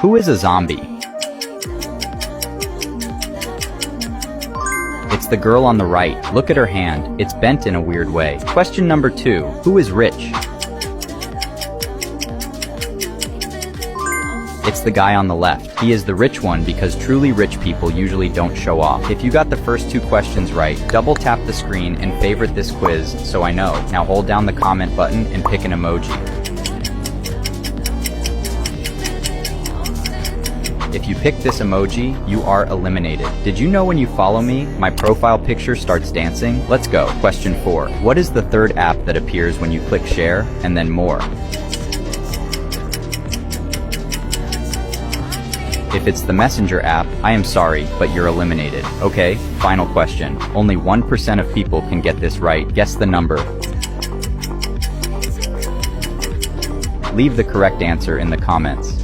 Who is a zombie? It's the girl on the right. Look at her hand. It's bent in a weird way. Question number 2. Who is rich? It's the guy on the left. He is the rich one because truly rich people usually don't show off. If you got the first 2 questions right, double tap the screen and favorite this quiz so I know. Now hold down the comment button and pick an emoji. If you pick this emoji, you are eliminated. Did you know when you follow me, my profile picture starts dancing? Let's go. Question 4. What is the third app that appears when you click share and then more? If it's the Messenger app, I am sorry, but you're eliminated. Okay, final question. Only 1% of people can get this right. Guess the number. Leave the correct answer in the comments.